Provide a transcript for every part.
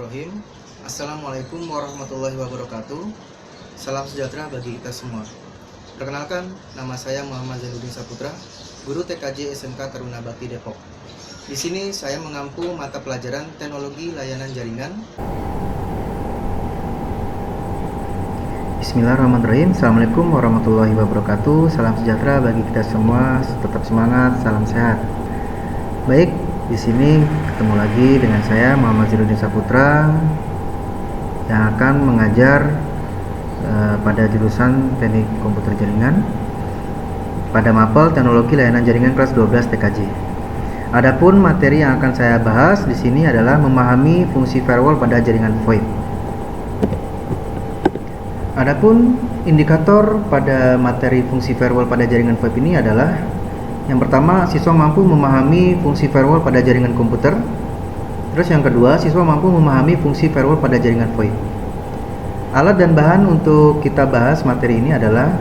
Bismillahirrahmanirrahim. Assalamualaikum warahmatullahi wabarakatuh. Salam sejahtera bagi kita semua. Perkenalkan, nama saya Muhammad Zainuddin Saputra, guru TKJ SMK Taruna Bakti Depok. Di sini saya mengampu mata pelajaran Teknologi Layanan Jaringan. Bismillahirrahmanirrahim. Assalamualaikum warahmatullahi wabarakatuh. Salam sejahtera bagi kita semua. Tetap semangat, salam sehat. Baik, di sini ketemu lagi dengan saya Muhammad Zainuddin Saputra yang akan mengajar pada jurusan Teknik Komputer Jaringan pada mapel Teknologi Layanan Jaringan kelas 12 TKJ. Adapun materi yang akan saya bahas di sini adalah memahami fungsi firewall pada jaringan VoIP. Adapun indikator pada materi fungsi firewall pada jaringan VoIP ini adalah yang pertama, siswa mampu memahami fungsi firewall pada jaringan komputer. Terus yang kedua, siswa mampu memahami fungsi firewall pada jaringan VoIP. Alat dan bahan untuk kita bahas materi ini adalah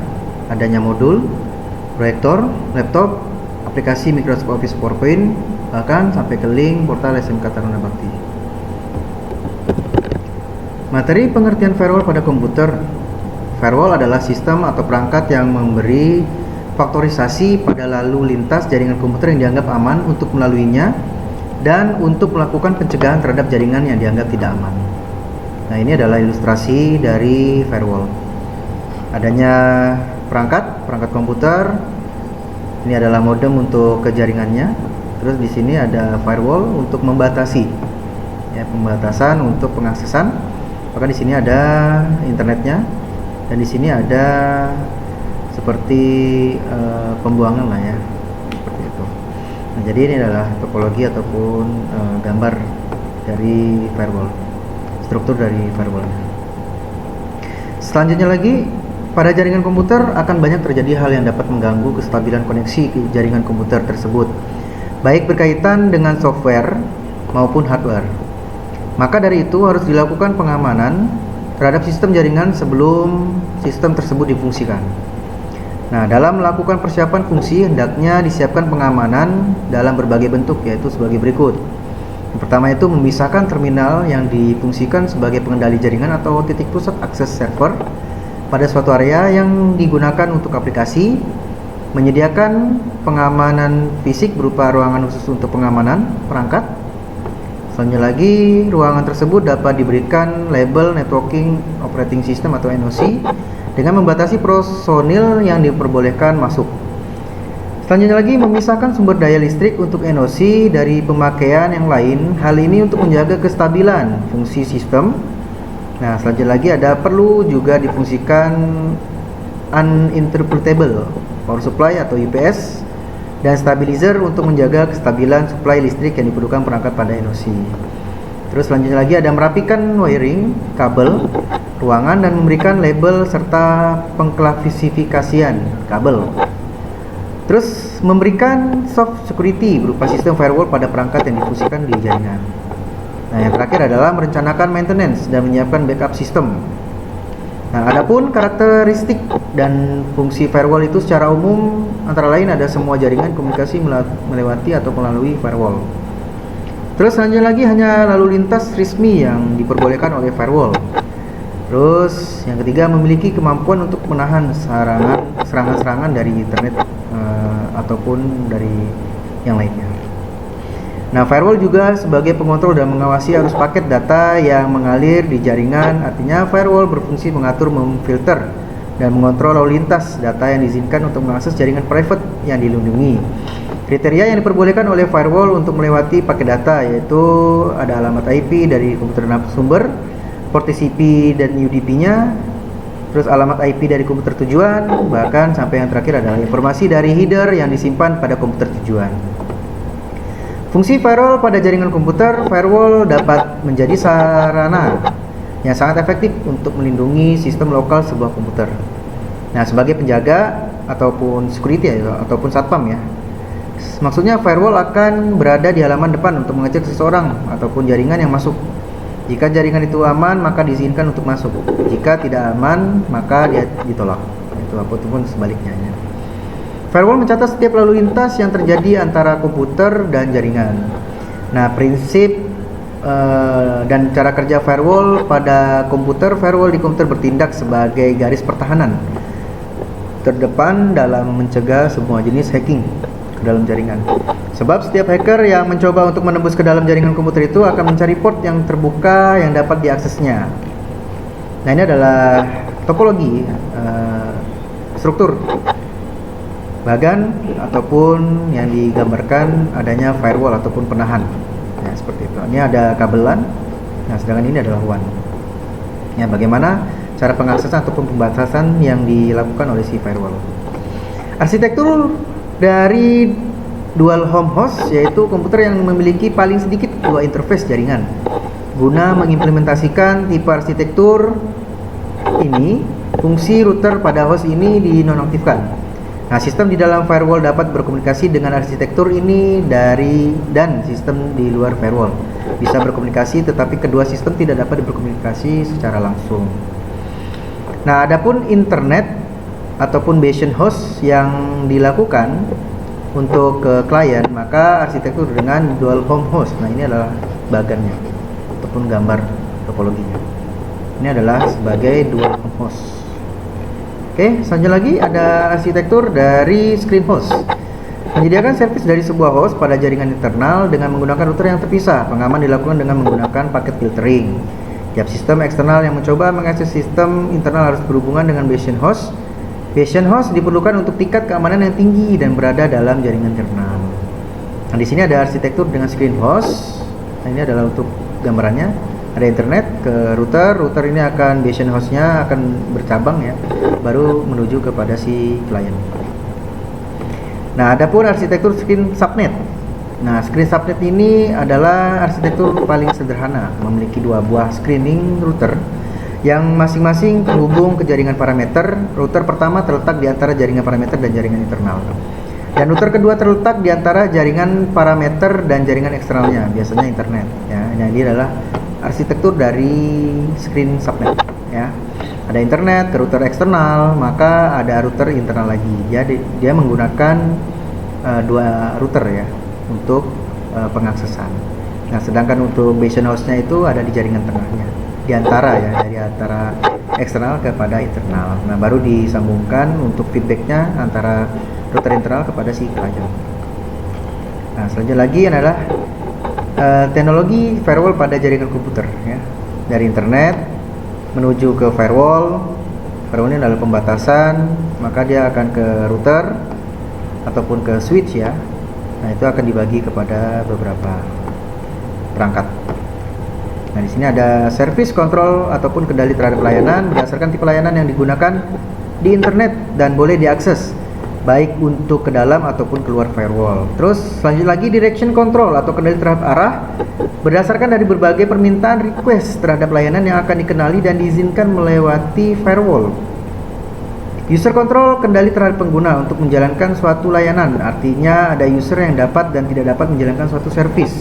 adanya modul, proyektor, laptop, aplikasi Microsoft Office PowerPoint, bahkan sampai ke link portal SMK Taruna Bakti. Materi pengertian firewall pada komputer. Firewall adalah sistem atau perangkat yang memberi faktorisasi pada lalu lintas jaringan komputer yang dianggap aman untuk melaluinya dan untuk melakukan pencegahan terhadap jaringan yang dianggap tidak aman. Nah, ini adalah ilustrasi dari firewall. Adanya perangkat komputer. Ini adalah modem untuk ke jaringannya. Terus di sini ada firewall untuk membatasi, ya, pembatasan untuk pengaksesan. Bahkan di sini ada internetnya dan di sini ada seperti pembuangan lah ya, seperti itu. Nah, jadi ini adalah topologi ataupun gambar dari firewall, struktur dari firewallnya. Selanjutnya lagi, pada jaringan komputer akan banyak terjadi hal yang dapat mengganggu kestabilan koneksi ke jaringan komputer tersebut, baik berkaitan dengan software maupun hardware. Maka dari itu harus dilakukan pengamanan terhadap sistem jaringan sebelum sistem tersebut difungsikan. Nah, dalam melakukan persiapan fungsi, hendaknya disiapkan pengamanan dalam berbagai bentuk, yaitu sebagai berikut. Yang pertama itu memisahkan terminal yang difungsikan sebagai pengendali jaringan atau titik pusat akses server pada suatu area yang digunakan untuk aplikasi, menyediakan pengamanan fisik berupa ruangan khusus untuk pengamanan perangkat. Selanjutnya lagi, ruangan tersebut dapat diberikan label Networking Operating System atau NOC dengan membatasi personil yang diperbolehkan masuk. Selanjutnya lagi, memisahkan sumber daya listrik untuk NOC dari pemakaian yang lain. Hal ini untuk menjaga kestabilan fungsi sistem. Nah, selanjutnya lagi ada perlu juga difungsikan uninterruptible power supply atau UPS dan stabilizer untuk menjaga kestabilan suplai listrik yang diperlukan perangkat pada NOC. Terus selanjutnya lagi ada merapikan wiring, kabel, ruangan dan memberikan label serta pengklasifikasian kabel. Terus memberikan soft security berupa sistem firewall pada perangkat yang difungsikan di jaringan. Nah, yang terakhir adalah merencanakan maintenance dan menyiapkan backup sistem. Nah, adapun karakteristik dan fungsi firewall itu secara umum antara lain ada semua jaringan komunikasi melewati atau melalui firewall. Terus selanjutnya lagi hanya lalu lintas resmi yang diperbolehkan oleh firewall. Terus yang ketiga memiliki kemampuan untuk menahan serangan-serangan dari internet ataupun dari yang lainnya. Nah, firewall juga sebagai pengontrol dan mengawasi arus paket data yang mengalir di jaringan. Artinya firewall berfungsi mengatur, memfilter dan mengontrol lalu lintas data yang diizinkan untuk mengakses jaringan private yang dilindungi. Kriteria yang diperbolehkan oleh firewall untuk melewati paket data yaitu ada alamat IP dari komputer sumber, port TCP dan UDP-nya, terus alamat IP dari komputer tujuan, bahkan sampai yang terakhir adalah informasi dari header yang disimpan pada komputer tujuan. Fungsi firewall pada jaringan komputer. Firewall dapat menjadi sarana yang sangat efektif untuk melindungi sistem lokal sebuah komputer. Nah, sebagai penjaga ataupun security ataupun satpam ya. Maksudnya firewall akan berada di halaman depan untuk mengecek seseorang ataupun jaringan yang masuk. Jika jaringan itu aman, maka diizinkan untuk masuk. Jika tidak aman, maka dia ditolak. Itu apapun sebaliknya ya. Firewall mencatat setiap lalu lintas yang terjadi antara komputer dan jaringan. Nah, prinsip dan cara kerja firewall pada komputer. Firewall di komputer bertindak sebagai garis pertahanan terdepan dalam mencegah semua jenis hacking ke dalam jaringan. Sebab setiap hacker yang mencoba untuk menembus ke dalam jaringan komputer itu akan mencari port yang terbuka yang dapat diaksesnya. Nah, ini adalah topologi struktur bagan ataupun yang digambarkan adanya firewall ataupun penahan. Ya, seperti itu. Ini ada kabelan. Nah, sedangkan ini adalah WAN. Ya, bagaimana cara pengaksesan ataupun pembatasan yang dilakukan oleh si firewall. Arsitektur dari dual home host yaitu komputer yang memiliki paling sedikit dua interface jaringan. Guna mengimplementasikan tipe arsitektur ini, fungsi router pada host ini dinonaktifkan. Nah, sistem di dalam firewall dapat berkomunikasi dengan arsitektur ini dan sistem di luar firewall bisa berkomunikasi, tetapi kedua sistem tidak dapat berkomunikasi secara langsung. Nah, adapun internet ataupun bastion host yang dilakukan untuk ke klien, maka arsitektur dengan dual home host. Nah, ini adalah bagannya ataupun gambar topologinya. Ini adalah sebagai dual home host. Oke, selanjutnya lagi ada arsitektur dari screen host. Menyediakan servis dari sebuah host pada jaringan internal dengan menggunakan router yang terpisah. Pengaman dilakukan dengan menggunakan paket filtering. Tiap sistem eksternal yang mencoba mengakses sistem internal harus berhubungan dengan bastion host. Bastion host diperlukan untuk tingkat keamanan yang tinggi dan berada dalam jaringan internal. Nah, di sini ada arsitektur dengan screen host. Nah, ini adalah untuk gambarannya. Ada internet ke router ini akan bastion hostnya akan bercabang ya, baru menuju kepada si klien. Nah, adapun arsitektur screen subnet. Nah, screen subnet ini adalah arsitektur paling sederhana, memiliki dua buah screening router yang masing-masing terhubung ke jaringan parameter. Router pertama terletak di antara jaringan parameter dan jaringan internal. Dan router kedua terletak di antara jaringan parameter dan jaringan eksternalnya, biasanya internet. Ya, ini adalah arsitektur dari screen subnet. Ya, ada internet ke router eksternal, maka ada router internal lagi. Jadi dia menggunakan dua router ya untuk pengaksesan. Nah, sedangkan untuk bastion hostnya itu ada di jaringan tengahnya, di antara ya, dari antara eksternal kepada internal. Nah, baru disambungkan untuk feedbacknya antara router internal kepada si klien. Nah, selanjutnya lagi adalah teknologi firewall pada jaringan komputer ya. Dari internet menuju ke firewall. Firewall ini adalah pembatasan, maka dia akan ke router ataupun ke switch ya. Nah, itu akan dibagi kepada beberapa perangkat. Nah, di sini ada service control ataupun kendali terhadap layanan berdasarkan tipe layanan yang digunakan di internet dan boleh diakses baik untuk ke dalam ataupun keluar firewall. Terus selanjutnya lagi direction control atau kendali terhadap arah berdasarkan dari berbagai permintaan request terhadap layanan yang akan dikenali dan diizinkan melewati firewall. User control kendali terhadap pengguna untuk menjalankan suatu layanan, artinya ada user yang dapat dan tidak dapat menjalankan suatu service.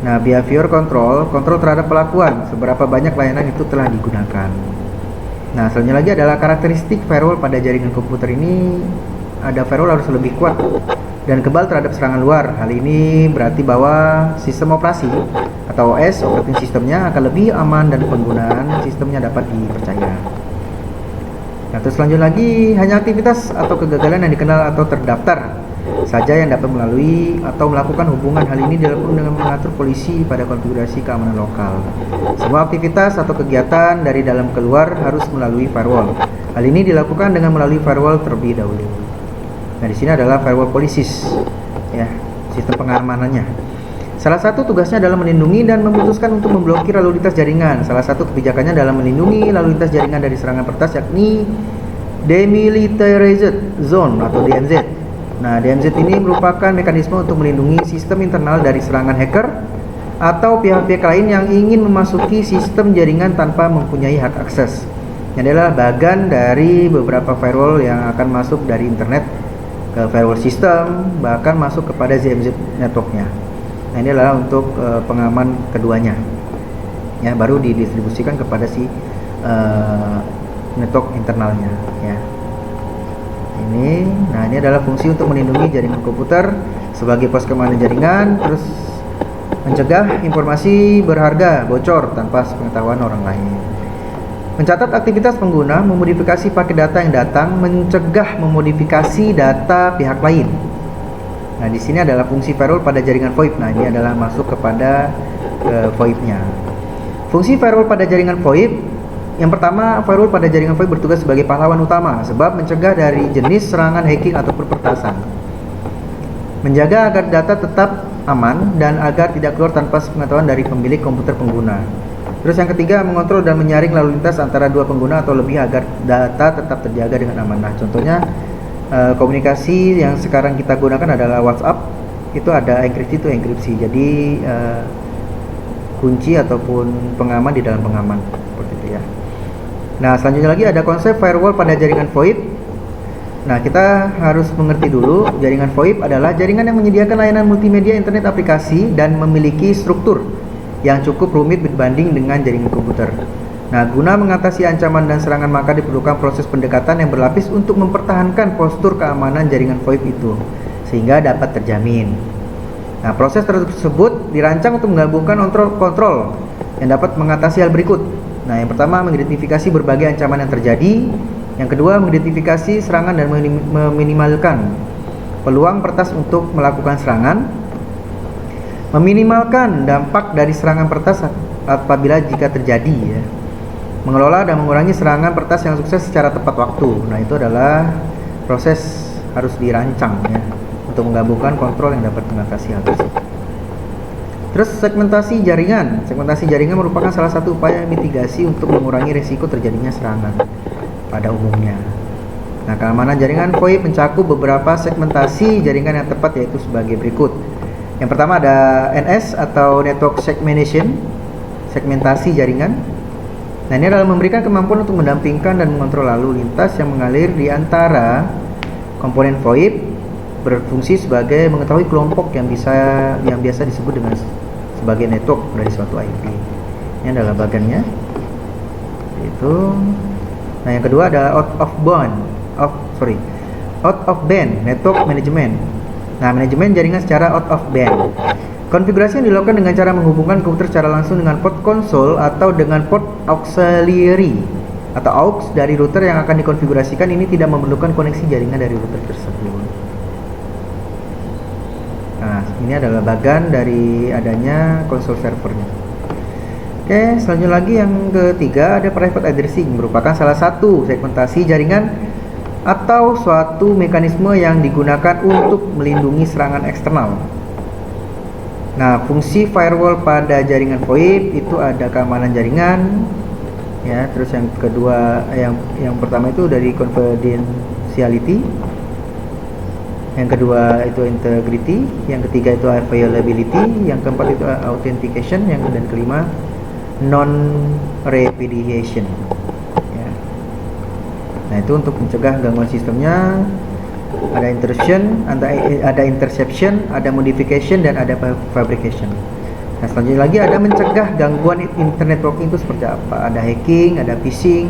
Nah, behavior control terhadap pelakuan, seberapa banyak layanan itu telah digunakan. Nah, selanjutnya lagi adalah karakteristik firewall pada jaringan komputer ini. Ada firewall harus lebih kuat dan kebal terhadap serangan luar. Hal ini berarti bahwa sistem operasi atau OS, operating sistemnya akan lebih aman dan penggunaan sistemnya dapat dipercaya. Nah, terus selanjutnya lagi hanya aktivitas atau kegagalan yang dikenal atau terdaftar saja yang dapat melalui atau melakukan hubungan. Hal ini dilakukan dengan mengatur polisi pada konfigurasi keamanan lokal. Semua aktivitas atau kegiatan dari dalam keluar harus melalui firewall. Hal ini dilakukan dengan melalui firewall terlebih dahulu. Nah, di sini adalah firewall policies ya, sistem pengamanannya. Salah satu tugasnya adalah melindungi dan memutuskan untuk memblokir lalu lintas jaringan. Salah satu kebijakannya adalah melindungi lalu lintas jaringan dari serangan peretas, yakni Demilitarized Zone atau DMZ. Nah, DMZ ini merupakan mekanisme untuk melindungi sistem internal dari serangan hacker atau pihak-pihak lain yang ingin memasuki sistem jaringan tanpa mempunyai hak akses. Ini adalah bagian dari beberapa firewall yang akan masuk dari internet ke firewall system, bahkan masuk kepada ZMZ networknya. Nah, ini adalah untuk pengaman keduanya ya, baru didistribusikan kepada si network internalnya ya. Ini adalah fungsi untuk melindungi jaringan komputer sebagai pos keamanan jaringan. Terus Mencegah informasi berharga bocor tanpa sepengetahuan orang lain. Mencatat aktivitas pengguna, memodifikasi paket data yang datang, mencegah memodifikasi data pihak lain. Nah, di sini adalah fungsi firewall pada jaringan VoIP. Nah, ini adalah masuk kepada VoIP-nya. Fungsi firewall pada jaringan VoIP, yang pertama, firewall pada jaringan VoIP bertugas sebagai pahlawan utama sebab mencegah dari jenis serangan hacking ataupun peretasan. Menjaga agar data tetap aman dan agar tidak keluar tanpa sepengetahuan dari pemilik komputer pengguna. Terus yang ketiga, mengontrol dan menyaring lalu lintas antara dua pengguna atau lebih agar data tetap terjaga dengan aman. Nah, contohnya komunikasi yang sekarang kita gunakan adalah WhatsApp, itu ada enkripsi itu enkripsi. Jadi kunci ataupun pengaman di dalam pengaman seperti itu ya. Nah, selanjutnya lagi ada konsep firewall pada jaringan VoIP. Nah, kita harus mengerti dulu, jaringan VoIP adalah jaringan yang menyediakan layanan multimedia internet aplikasi dan memiliki struktur yang cukup rumit berbanding dengan jaringan komputer. Nah, guna mengatasi ancaman dan serangan maka diperlukan proses pendekatan yang berlapis untuk mempertahankan postur keamanan jaringan VoIP itu sehingga dapat terjamin. Nah, proses tersebut dirancang untuk menggabungkan kontrol yang dapat mengatasi hal berikut. Nah, yang pertama, mengidentifikasi berbagai ancaman yang terjadi. Yang kedua, mengidentifikasi serangan dan meminimalkan peluang peretas untuk melakukan serangan. Meminimalkan dampak dari serangan peretas apabila jika terjadi ya. Mengelola dan mengurangi serangan peretas yang sukses secara tepat waktu. Nah, itu adalah proses harus dirancang ya untuk menggabungkan kontrol yang dapat mengatasi hal tersebut. Terus segmentasi jaringan. Segmentasi jaringan merupakan salah satu upaya mitigasi untuk mengurangi risiko terjadinya serangan pada umumnya. Nah, keamanan jaringan VoIP mencakup beberapa segmentasi jaringan yang tepat, yaitu sebagai berikut. Yang pertama ada NS atau Network Segmentation, segmentasi jaringan. Nah, ini adalah memberikan kemampuan untuk mendampingkan dan mengontrol lalu lintas yang mengalir di antara komponen VoIP, berfungsi sebagai mengetahui kelompok yang biasa disebut dengan sebagai network dari suatu IP. Ini adalah bagannya. Itu. Nah, yang kedua ada out of band network management. Nah, manajemen jaringan secara out of band. Konfigurasi yang dilakukan dengan cara menghubungkan komputer secara langsung dengan port konsol atau dengan port auxiliary atau aux dari router yang akan dikonfigurasikan. Ini tidak memerlukan koneksi jaringan dari router tersebut. Nah, ini adalah bagan dari adanya konsol servernya. Oke, selanjutnya lagi yang ketiga ada private addressing, merupakan salah satu segmentasi jaringan atau suatu mekanisme yang digunakan untuk melindungi serangan eksternal. Nah, fungsi firewall pada jaringan VoIP itu ada keamanan jaringan ya, terus yang kedua yang pertama itu dari confidentiality, yang kedua itu integrity, yang ketiga itu availability, yang keempat itu authentication, yang dan kelima non-repudiation ya. Nah, itu untuk mencegah gangguan sistemnya. Ada intrusion, ada interception, ada modification, dan ada fabrication. Nah, selanjutnya lagi ada mencegah gangguan internet networking itu seperti apa. Ada hacking, ada phishing,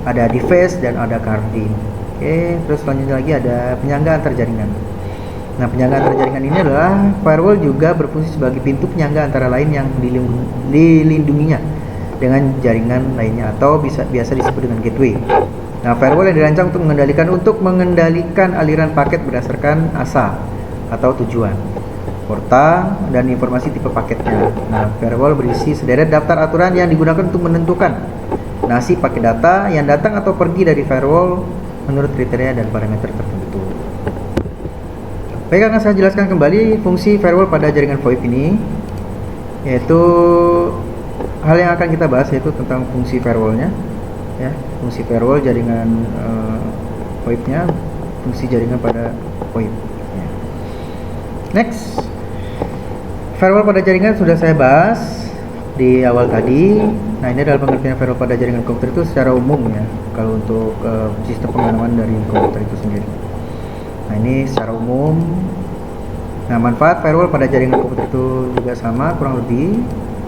ada deface, dan ada carding. Oke, terus selanjutnya lagi ada penyangga antar jaringan. Nah, penyangga antar jaringan ini adalah firewall juga berfungsi sebagai pintu penyangga antara lain yang dilindunginya dengan jaringan lainnya atau biasa disebut dengan gateway. Nah, firewall yang dirancang untuk mengendalikan aliran paket berdasarkan asa atau tujuan, porta, dan informasi tipe paketnya. Nah, firewall berisi sederet daftar aturan yang digunakan untuk menentukan nasib paket data yang datang atau pergi dari firewall menurut kriteria dan parameter tertentu. Baik, akan saya jelaskan kembali fungsi firewall pada jaringan VoIP ini, yaitu hal yang akan kita bahas yaitu tentang fungsi firewallnya ya, fungsi firewall jaringan VoIP-nya, fungsi jaringan pada VoIP ya. Next, firewall pada jaringan sudah saya bahas di awal tadi. Nah, ini adalah pengertian firewall pada jaringan komputer itu secara umum ya, kalau untuk sistem pengamanan dari komputer itu sendiri. Nah, ini secara umum. Nah, manfaat firewall pada jaringan komputer itu juga sama kurang lebih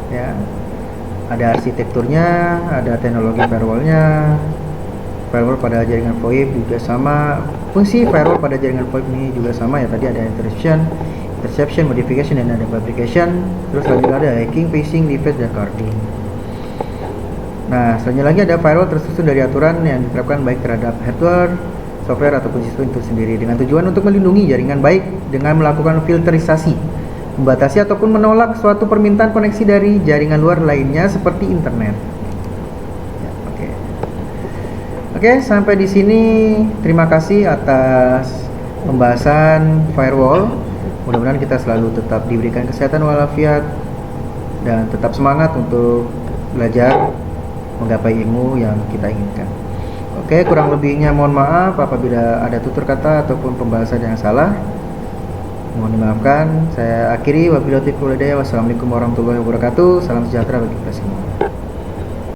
ya. Ada arsitekturnya, ada teknologi firewallnya. Firewall pada jaringan VoIP juga sama. Fungsi firewall pada jaringan VoIP ini juga sama ya. Tadi ada intrusion, interception, modification, dan ada fabrication. Terus selanjutnya ada hacking, phishing, defense, dan carding. Nah, selanjutnya lagi ada firewall tersusun dari aturan yang diterapkan baik terhadap hardware, software, ataupun sistem itu sendiri dengan tujuan untuk melindungi jaringan baik dengan melakukan filterisasi, membatasi ataupun menolak suatu permintaan koneksi dari jaringan luar lainnya seperti internet. Ya, oke, sampai di sini. Terima kasih atas pembahasan firewall. Mudah-mudahan kita selalu tetap diberikan kesehatan walafiat dan tetap semangat untuk belajar menggapai ilmu yang kita inginkan. Oke, kurang lebihnya mohon maaf apabila ada tutur kata ataupun pembahasan yang salah. Mohon dimaafkan. Saya akhiri, wabillahi taufiq wal hidayah. Wassalamualaikum warahmatullahi wabarakatuh. Salam sejahtera bagi kita semua.